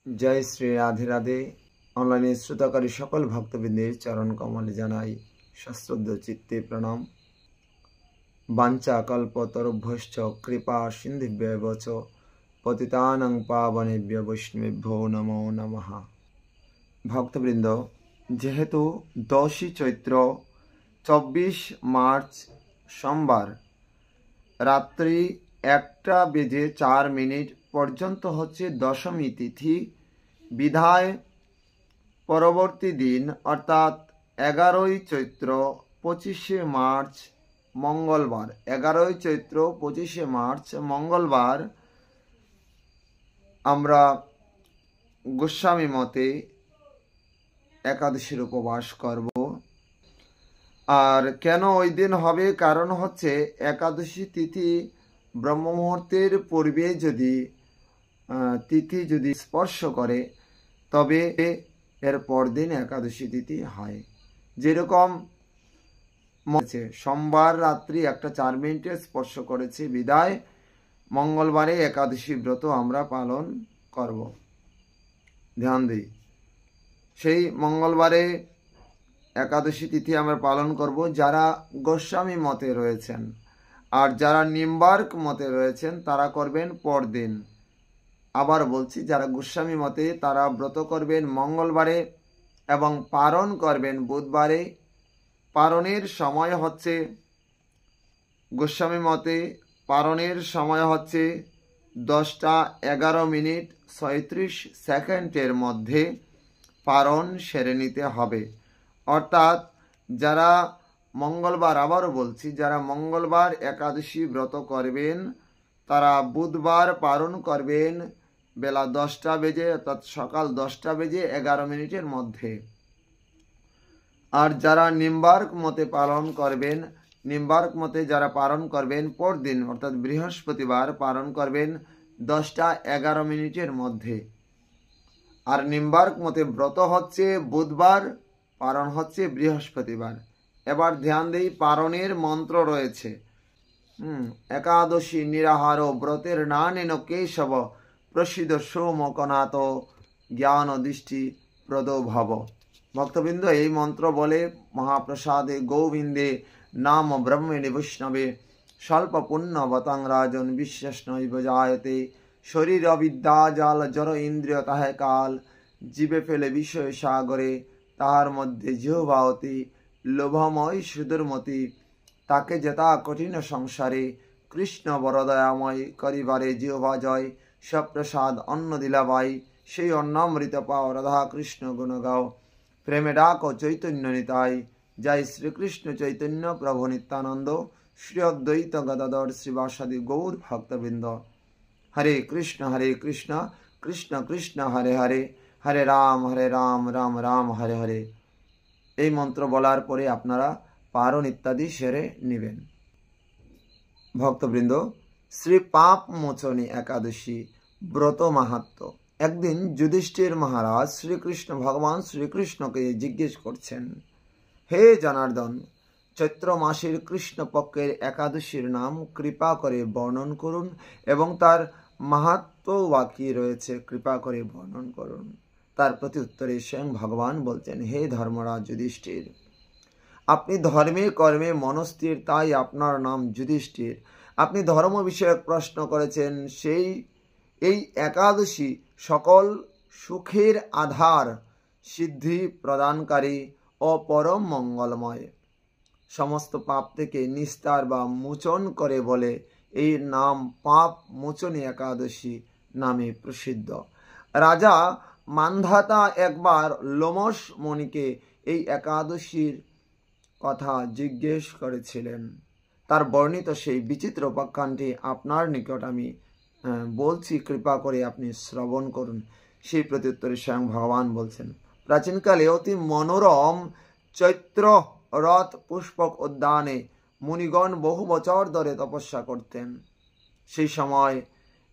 जय श्री राधे राधे। ऑनलाइन श्रोताकारी सकल भक्तबिंदेर चरण कमले जानाई सश्रद्ध चित्ते प्रणाम। वाञ्छा कल्पतरुभ्यश्च कृपा सिन्धुभ्येव च पतितानां पावनेभ्यो वैष्णवेभ्यो नमो नमः। भक्तबृंद, जेहेतु 10 चैत्र 24 मार्च सोमवार रात्रि 1:04 पर्यन्त होच्छे दशमी तिथि, विधाय परवर्ती दिन अर्थात 11 चैत्र 25 मार्च मंगलवार 11 चैत्र 25 मार्च मंगलवार आमरा गोस्वामी मते एकादशीर उपवास करब। और केन ओई दिन हबे कारण होच्छे एकादशी तिथि ब्रह्म मुहूर्तेर पूर्वे यदि तिथि यदि स्पर्श करे तबे एर पर दिन एकादशी तिथि हय। जेरकम सोमवार रात्रि 1:04 स्पर्श करेছে বিদায় मंगलवारे एकादशी व्रत आमरा पालन करब। ध्यान दी सेई मंगलवारे एकादशी तिथि आमरा पालन करब जारा गोस्वामी मते रयेछेन, और जारा निम्बार्क मते रयेछेन तारा करबेन पर दिन। आबार बोलছি যারা গোস্বামী মতে তারা ব্রত করবেন মঙ্গলবারে এবং পারণ করবেন বুধবারে। পারণের সময় হচ্ছে গোস্বামী মতে পারণের সময় হচ্ছে 10:11:37 মধ্যে পারণ সেরে নিতে হবে। অর্থাৎ যারা মঙ্গলবার, আবারও বলছি, যারা মঙ্গলবার একাদশী ব্রত করবেন তারা বুধবার পারণ করবেন বেলা 10টা বেজে অর্থাৎ সকাল 10টা বেজে 11 মধ্যে। আর যারা নিম্বার্ক মতে পালন করবেন, নিম্বার্ক মতে যারা পালন করবেন পরদিন অর্থাৎ বৃহস্পতিবার পালন করবেন 10টা11 মধ্যে। আর নিম্বার্ক মতে ব্রত হচ্ছে বুধবার, পালন হচ্ছে বৃহস্পতিবার। এবার ধ্যান দেই, পালনের মন্ত্র রয়েছে। एकादशी निराहार व्रतेर नानेन केशव प्रसिद्ध सोमकनाथ ज्ञान दृष्टि प्रदो भव। भक्तबिंद এই মন্ত্র বলে মহাপ্রসাদে গোবিন্দে नाम ब्रह्मणे वैष्णवे स्वल्प पुण्य बतां राजन विशेष नैव जायते शरीर विद्या जाल जड़ इंद्रिय ताहे काल जीवे फेले विषय सागरे ताहार मध्य जिह्वावती लोभमय सुदुर्मति ताके जेता कठिन संसारे कृष्ण बरदयामय करिबारे जिह्वा जय सप्रसाद अन्न दिलाबाई সেই অন্নামৃত পাও রাধা কৃষ্ণ গুণ গাও প্রেমে ডাকো চৈতন্য নিতাই জয় শ্রীকৃষ্ণ চৈতন্য প্রভু নিত্যানন্দ শ্রী অদ্বৈত গদাধর শ্রীবাসাদি গৌর ভক্তবৃন্দ। হরে কৃষ্ণ কৃষ্ণ কৃষ্ণ হরে হরে হরে রাম রাম রাম হরে হরে। এই মন্ত্র বলার পরে আপনারা পারণ ইত্যাদি সেরে নেবেন। ভক্তবৃন্দ, শ্রী পাপ মোচনী একাদশী ব্রত মাহাত্ম্য। একদিন যুধিষ্ঠির মহারাজ শ্রীকৃষ্ণ ভগবান শ্রীকৃষ্ণকে জিজ্ঞেস করছেন, হে জনার্দন, চৈত্র মাসের কৃষ্ণ পক্ষের একাদশীর নাম কৃপা করে বর্ণন করুন এবং তার মাহাত্ম্য বা কি রয়েছে কৃপা করে বর্ণন করুন। তার প্রতি উত্তরে স্বয়ং ভগবান বলছেন, হে ধর্মরাজ যুধিষ্ঠির, আপনি ধর্মে কর্মে মনস্থির, তাই আপনার নাম যুধিষ্ঠির। আপনি ধর্ম বিষয়ক প্রশ্ন করেছেন, সেই এই একাদশী সকল সুখের আধার, সিদ্ধি প্রদানকারী ও পরম মঙ্গলময়, সমস্ত পাপ থেকে নিস্তার বা মোচন করে বলে এই নাম পাপ মোচনী একাদশী নামে প্রসিদ্ধ। রাজা মান্ধাতা একবার লোমশ মুনিকে এই একাদশীর কথা জিজ্ঞেস করেছিলেন। তার বর্ণিত সেই বিচিত্র উপাখ্যানটি আপনার নিকট আমি বলছি, কৃপা করে আপনি শ্রবণ করুন। সেই প্রত্যুত্তরে স্বয়ং ভগবান বলছেন, প্রাচীনকালে অতি মনোরম চৈত্র রথ পুষ্পক উদ্যানে মুনিগণ বহু বছর ধরে তপস্যা করতেন। সেই সময়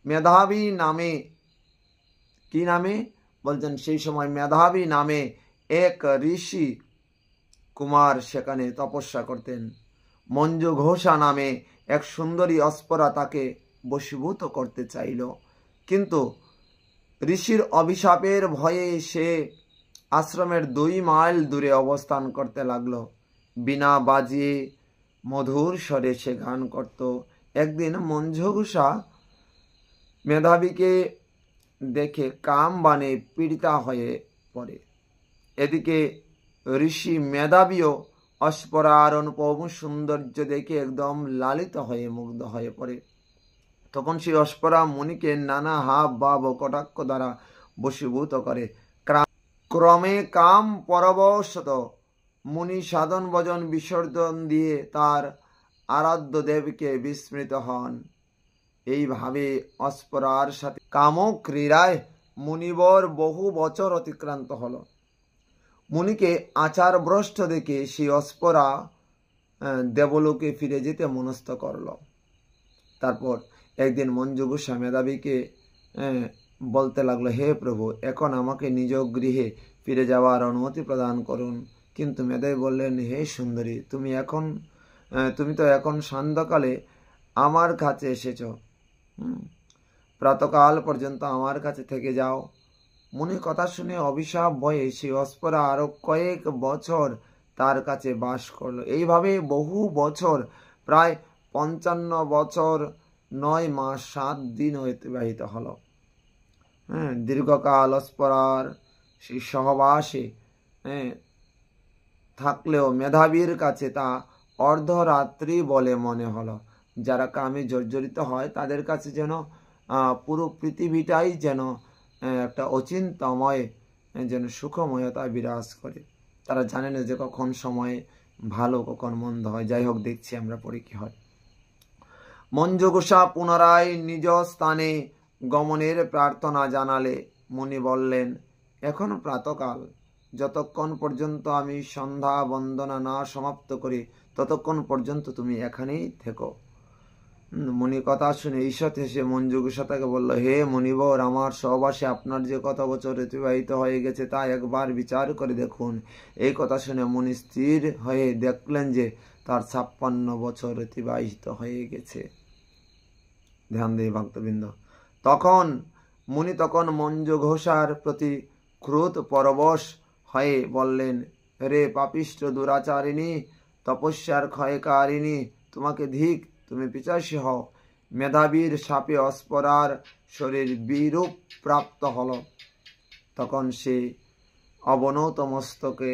মেধাবী নামে, কি নামে বলছেন, সেই সময় মেধাবী নামে এক ঋষি কুমার সেখানে তপস্যা করতেন। মঞ্জু ঘোষা নামে এক সুন্দরী অস্পরা তাকে বশীভূত করতে চাইল, কিন্তু ঋষির অভিশাপের ভয়ে সে আশ্রমের 2 মাইল দূরে অবস্থান করতে লাগলো। বিনা বাজিয়ে মধুর স্বরে সে গান করত। একদিন মঞ্জুগুষা মেধাবীকে দেখে কাম বানে পীড়িতা হয়ে পড়ে। এদিকে ঋষি মেধাবীও অস্পরার অনুপম সৌন্দর্য দেখে একদম লালিত হয়ে মুগ্ধ হয়ে পড়ে। তখন সেই অস্পরা মুনিকে নানা হাব ভাব ও কটাক্ষ দ্বারা বশীভূত করে। ক্রমে কাম পরবশত মুনি সাধন ভজন বিসর্জন দিয়ে তার আরাধ্য দেবকে বিস্মৃত হন। এইভাবে অস্পরার সাথে কামক্রীড়ায় মুনিবর বহু বছর অতিক্রান্ত হল। মুনিকে আচার ভ্রষ্ট দেখে সেই অস্পরা দেবলোকে ফিরে যেতে মনস্থ করল। তারপর একদিন মঞ্জুগুষা মেধাবীকে বলতে লাগলো, হে প্রভু, এখন আমাকে নিজ গৃহে ফিরে যাওয়ার অনুমতি প্রদান করুন। কিন্তু মেধাবী বললেন, হে সুন্দরী, তুমি তো এখন সন্ধ্যাকালে আমার কাছে এসেছ, প্রাতকাল পর্যন্ত আমার কাছে থেকে যাও। মুনি কথা শুনে অভিশাপ ভয়ে সেই অস্পরা আরো কয়েক বছর তার কাছে বাস করলো। এইভাবে বহু বছর, প্রায় 55 বছর 9 মাস 7 দিন অতিবাহিত হলো। দীর্ঘকাল অস্পরার সেই সহবাসে থাকলেও মেধাবীর কাছে তা অর্ধরাত্রি বলে মনে হলো। যারা কামে জর্জরিত হয় তাদের কাছে যেন পুরো পৃথিবীটাই যেন একটা অচিন্তময়, যেন সুখময়তা বিরাজ করে। তারা জানে না যে কখন সময় ভালো কখন মন্দ হয়। যাই হোক, দেখছি আমরা পরে কি হয়। মঞ্জুগুষা পুনরায় নিজ স্থানে গমনের প্রার্থনা জানালে মুনি বললেন, এখন প্রাতকাল, যতক্ষণ পর্যন্ত আমি সন্ধ্যা বন্দনা না সমাপ্ত করি ততক্ষণ পর্যন্ত তুমি এখানেই থেকো। মুনি কথা শুনে ঈষৎ হেসে মঞ্জুগুষা তাকে বলল, হে মুনিবর, আমার সহবাসে আপনার যে কত বছর অতিবাহিত হয়ে গেছে তা একবার বিচার করে দেখুন। এই কথা শুনে মুনি স্থির হয়ে দেখলেন যে তার 56 বছর অতিবাহিত হয়ে গেছে। ধ্যান দিয়ে ভক্তবৃন্দ। মুনি তখন মঞ্জুঘোষার প্রতি ক্রোধ পরবশ হয়ে বললেন, রে পাপিষ্ঠ দুরাচারিণী, তপস্যার ক্ষয়কারিণী, তোমাকে ধিক, তুমি পিশাচী হও। মেধাবীর শাপে অস্পরার শরীর বিরূপ প্রাপ্ত হল। তখন সে অবনত মস্তকে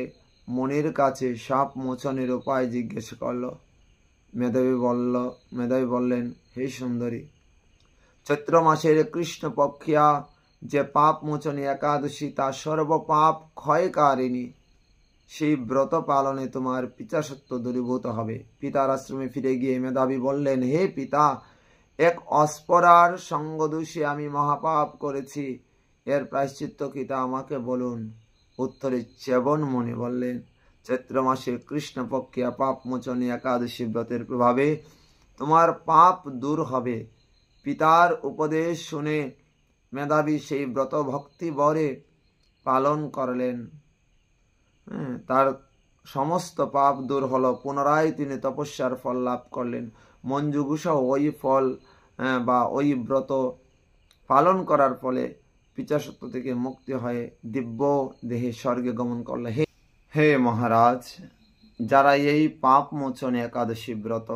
মুনির কাছে শাপ মোচনের উপায় জিজ্ঞেস করল। মেধাবী বললেন, হে সুন্দরী, চৈত্র মাসের কৃষ্ণপক্ষিয়া যে পাপ মোচনী একাদশী তা সর্বপাপ ক্ষয়কারিণী। সেই ব্রত পালনে তোমার পিতাসত্ব দূরীভূত হবে। পিতার আশ্রমে ফিরে গিয়ে মেধাবী বললেন, হে পিতা, এক অস্পরার সঙ্গদোষে আমি মহাপাপ করেছি, এর প্রায়শ্চিত্ত কি তা আমাকে বলুন। উত্তরে চ্যবন মুনি বললেন, চৈত্র মাসে কৃষ্ণপক্ষিয়া পাপ মোচনী একাদশী ব্রতের প্রভাবে তোমার পাপ দূর হবে। পিতার উপদেশ শুনে মেধাবী সেই ব্রত ভক্তি ভরে পালন করলেন। তার সমস্ত পাপ দূর হলো। পুনরায় তিনি তপস্যার ফল লাভ করলেন। মঞ্জুগুষা ওই ফল বা ওই ব্রত পালন করার ফলে পিশাচত্ব থেকে মুক্তি হয়ে দিব্য দেহে স্বর্গে গমন করলেন। হে মহারাজ, যারা এই পাপ মোচন একাদশী ব্রত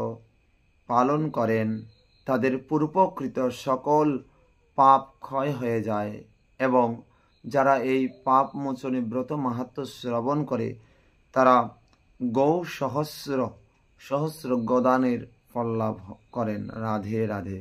পালন করেন তাদের পূর্বকৃত সকল পাপ ক্ষয় হয়ে যায়, এবং যারা এই পাপ মোচনী ব্রত মাহাত্ম্য শ্রবণ করে তারা গৌ সহস্র গদানের ফল লাভ করেন। রাধে রাধে।